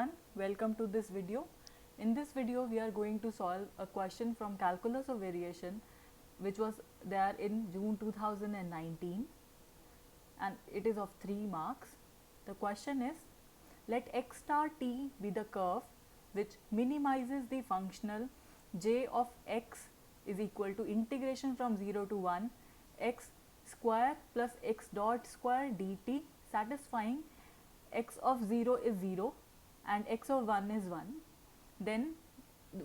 everyone, welcome to this video. In this video we are going to solve a question from Calculus of Variation which was there in June 2019 and it is of 3 marks. The question is, let x star t be the curve which minimizes the functional j of x is equal to integration from 0 to 1 x square plus x dot square dt satisfying x of 0 is 0 and x of 1 is 1, then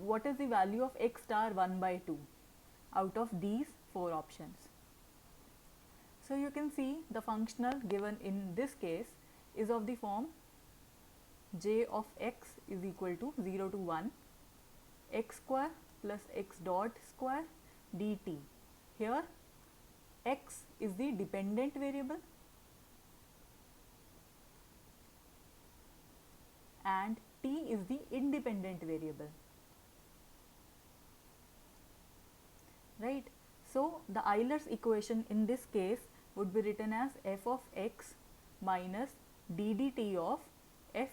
what is the value of x star 1 by 2 out of these 4 options? So you can see the functional given in this case is of the form j of x is equal to 0 to 1 x square plus x dot square dt. Here x is the dependent variable and t is the independent variable, right? So the Euler's equation in this case would be written as f of x minus d dt of f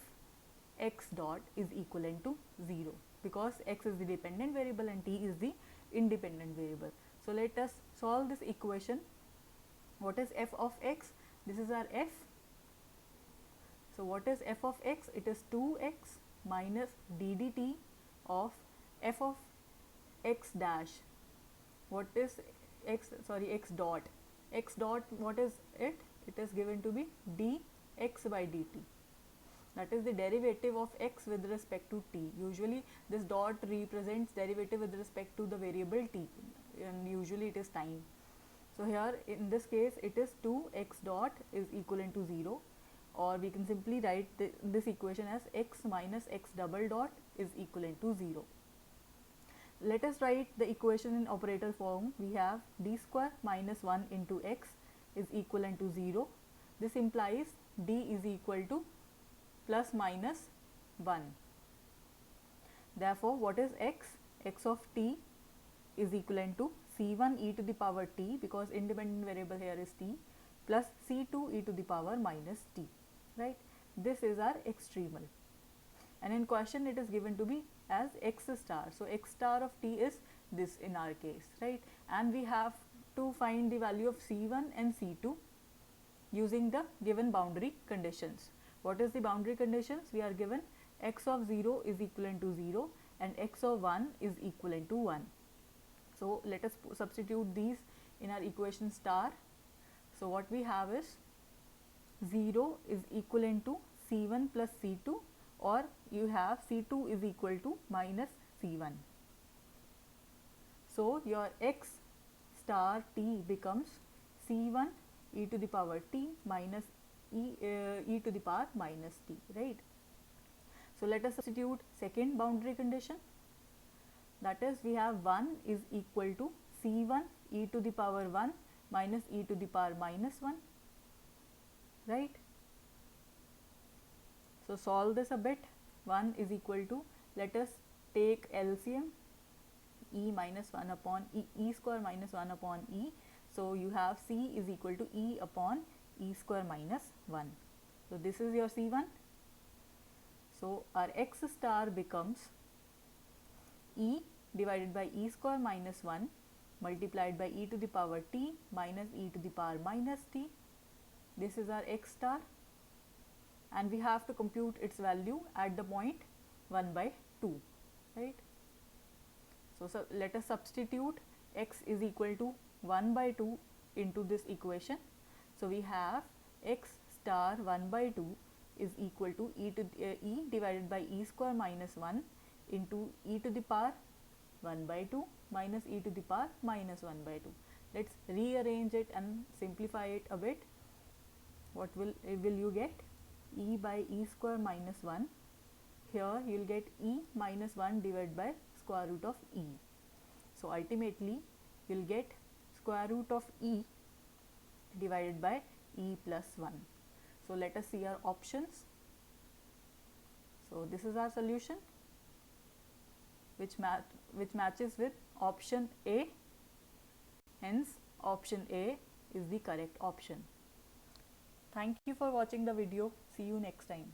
x dot is equivalent to 0, because x is the dependent variable and t is the independent variable. So let us solve this equation. What is f of x? This is our f. So what is f of x? It is 2x minus d dt of f of x dash. What is x? Sorry, x dot. X dot, what is it? It is given to be dx by dt. That is the derivative of x with respect to t. Usually this dot represents derivative with respect to the variable t, and usually it is time. So here in this case it is 2x dot is equivalent to 0, or we can simply write this equation as x minus x double dot is equivalent to 0. Let us write the equation in operator form. We have d square minus 1 into x is equivalent to 0. This implies d is equal to plus minus 1. Therefore, what is x? X of t is equivalent to c1 e to the power t, because independent variable here is t, plus c2 e to the power minus t, right? This is our extremal, and in question it is given to be as x star. So x star of t is this in our case, right? And we have to find the value of c1 and c2 using the given boundary conditions. What is the boundary conditions? We are given x of 0 is equivalent to 0 and x of 1 is equivalent to 1. So let us substitute these in our equation star. So what we have is 0 is equivalent to c1 plus c2, or you have c2 is equal to minus c1. So your x star t becomes c1 e to the power t minus e to the power minus t, right? So let us substitute second boundary condition. That is, we have 1 is equal to c1 e to the power 1 minus e to the power minus 1, right? So solve this a bit. 1 is equal to, let us take LCM, e minus 1 upon e square minus 1 upon e. So you have c is equal to e upon e square minus 1. So this is your c1. So our x star becomes e divided by e square minus 1 multiplied by e to the power t minus e to the power minus t. This is our x star, and we have to compute its value at the point 1 by 2, right? So let us substitute x is equal to 1 by 2 into this equation. So we have x star 1 by 2 is equal to e divided by e square minus 1 into e to the power 1 by 2 minus e to the power minus 1 by 2. Let's rearrange it and simplify it a bit. What will you get? E by e square minus 1. Here you will get e minus 1 divided by square root of e. So ultimately you will get square root of e divided by e plus 1. So let us see our options. So this is our solution, which matches with option A. Hence option A is the correct option. Thank you for watching the video. See you next time.